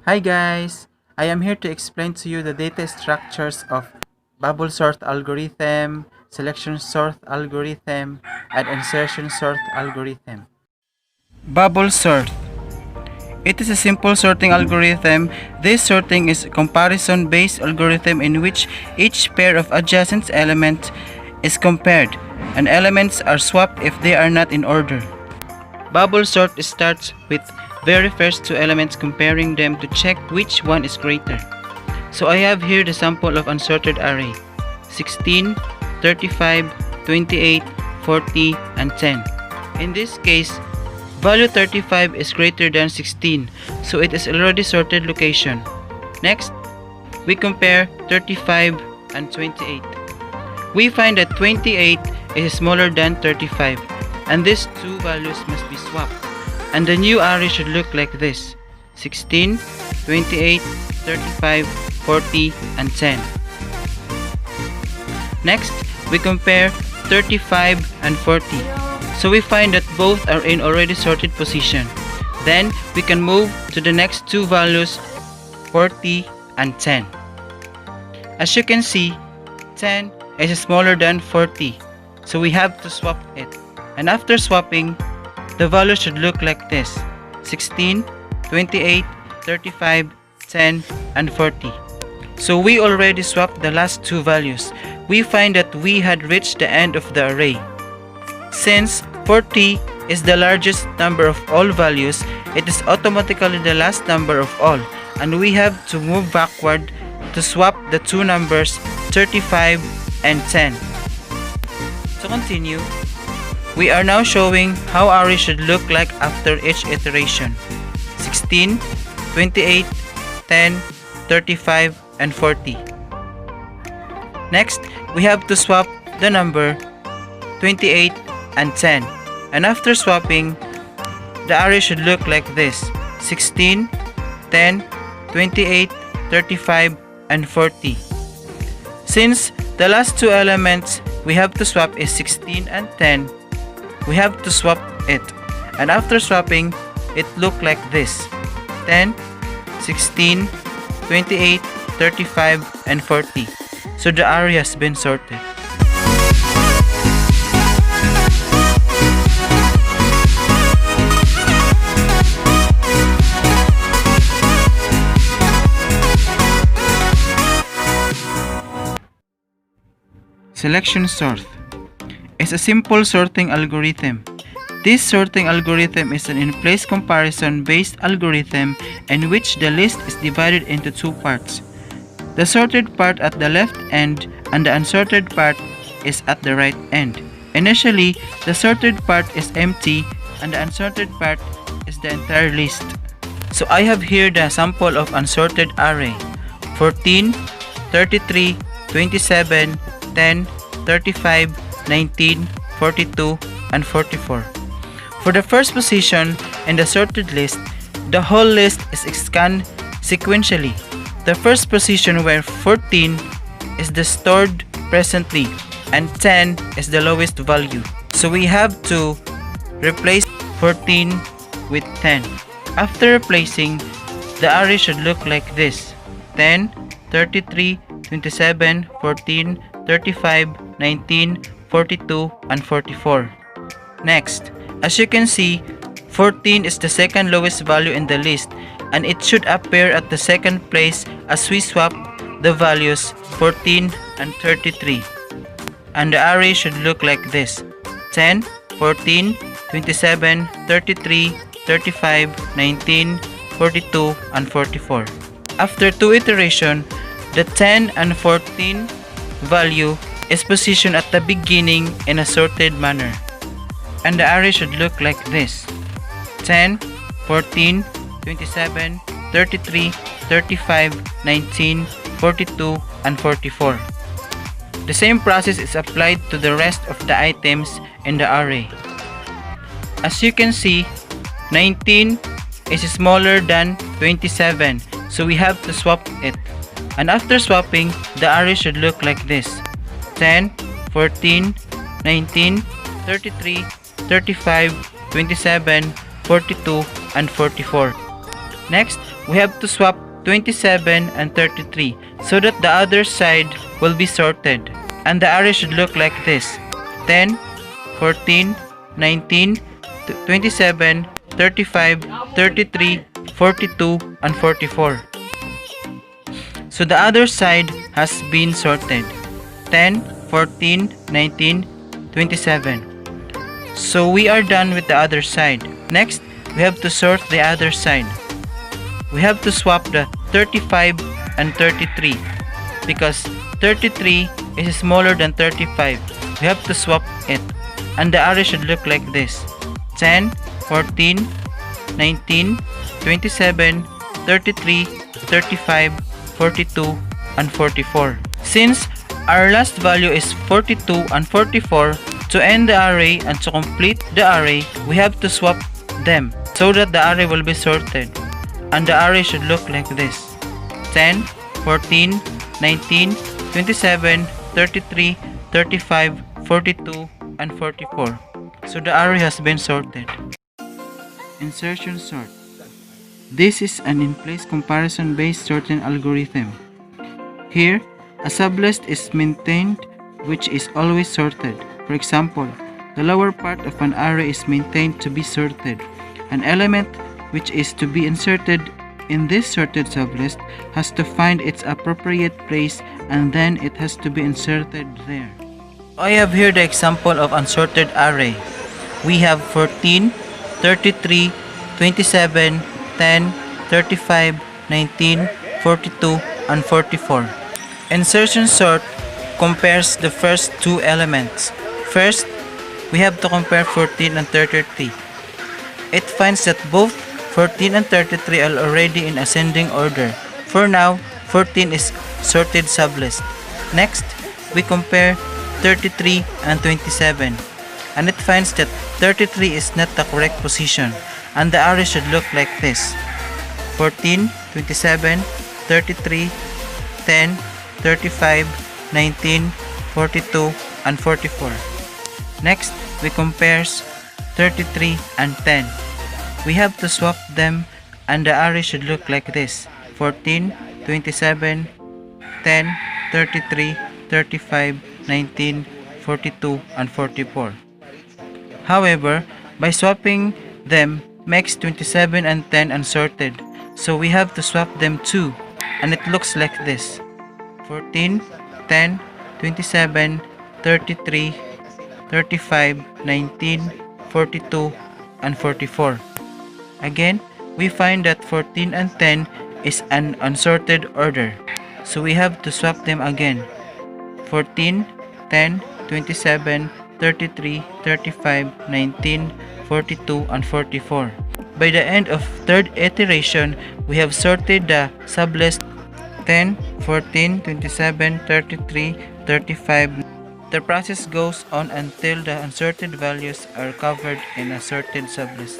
Hi guys! I am here to explain to you the data structures of bubble sort algorithm, selection sort algorithm, and insertion sort algorithm. Bubble sort. It is a simple sorting algorithm. This sorting is a comparison-based algorithm in which each pair of adjacent elements is compared, and elements are swapped if they are not in order. Bubble sort starts with very first two elements, comparing them to check which one is greater. So I have here the sample of unsorted array: 16, 35, 28, 40, and 10. In this case, value 35 is greater than 16, so it is already sorted location. Next, we compare 35 and 28. We find that 28 is smaller than 35, and these two values must be swapped. And the new array should look like this: 16, 28, 35, 40, and 10. Next, we compare 35 and 40. So we find that both are in already sorted position. Then we can move to the next two values, 40 and 10. As you can see, 10 is smaller than 40, so we have to swap it. And after swapping, the value should look like this: 16, 28, 35, 10, and 40. So we already swapped the last two values. We find that we had reached the end of the array. Since 40 is the largest number of all values, it is automatically the last number of all, and we have to move backward to swap the two numbers 35 and 10. To continue, we are now showing how array should look like after each iteration: 16, 28, 10, 35, and 40. Next, we have to swap the number 28 and 10. And after swapping, the array should look like this: 16, 10, 28, 35, and 40. Since the last two elements we have to swap is 16 and 10, we have to swap it. And after swapping, it looked like this: 10, 16, 28, 35, and 40. So the array has been sorted. Selection sort is a simple sorting algorithm. This sorting algorithm is an in-place comparison-based algorithm in which the list is divided into two parts. The sorted part at the left end and the unsorted part is at the right end. Initially, the sorted part is empty and the unsorted part is the entire list. So I have here the sample of unsorted array: 14, 33, 27, 10, 35, 19, 42, and 44. For the first position in the sorted list, the whole list is scanned sequentially. The first position, where 14 is the stored presently and 10 is the lowest value. So we have to replace 14 with 10. After replacing, the array should look like this: 10, 33, 27, 14, 35, 19, 42, and 44. Next, as you can see, 14 is the second lowest value in the list, and it should appear at the second place as we swap the values 14 and 33. And the array should look like this: 10, 14, 27, 33, 35, 19, 42, and 44. After two iterations, the 10 and 14 value is positioned at the beginning in a sorted manner. And the array should look like this: 10, 14, 27, 33, 35, 19, 42, and 44. The same process is applied to the rest of the items in the array. As you can see, 19 is smaller than 27, so we have to swap it. And after swapping, the array should look like this: 10, 14, 19, 33, 35, 27, 42, and 44. Next, we have to swap 27 and 33 so that the other side will be sorted. And the array should look like this: 10, 14, 19, 27, 35, 33, 42, and 44. So the other side has been sorted: 10, 14, 19, 27. So we are done with the other side. Next, we have to sort the other side. We have to swap the 35 and 33 because 33 is smaller than 35. We have to swap it. And the array should look like this: 10, 14, 19, 27, 33, 35, 42, and 44. Since our last value is 42 and 44, to end the array and to complete the array, we have to swap them so that the array will be sorted. And the array should look like this: 10, 14, 19, 27, 33, 35, 42, and 44. So the array has been sorted. Insertion sort. This is an in-place comparison based sorting algorithm. Here, a sublist is maintained which is always sorted. For example, the lower part of an array is maintained to be sorted. An element which is to be inserted in this sorted sublist has to find its appropriate place and then it has to be inserted there. I have here the example of unsorted array. We have 14, 33, 27, 10, 35, 19, 42, and 44. Insertion sort compares the first two elements. First, we have to compare 14 and 33. It finds that both 14 and 33 are already in ascending order. For now, 14 is sorted sublist. Next, we compare 33 and 27, and it finds that 33 is not the correct position, and the array should look like this: 14, 27, 33, 10, 35, 19, 42, and 44. Next, we compare 33 and 10. We have to swap them and the array should look like this: 14, 27, 10, 33, 35, 19, 42, and 44. However, by swapping them makes 27 and 10 unsorted, so we have to swap them too, and it looks like this: 14, 10, 27, 33, 35, 19, 42, and 44. Again, we find that 14 and 10 is an unsorted order, so we have to swap them again: 14, 10, 27, 33, 35, 19, 42, and 44. By the end of third iteration, we have sorted the sublist 10, 14, 27, 33, 35. The process goes on until the unsorted values are covered in a sorted sublist.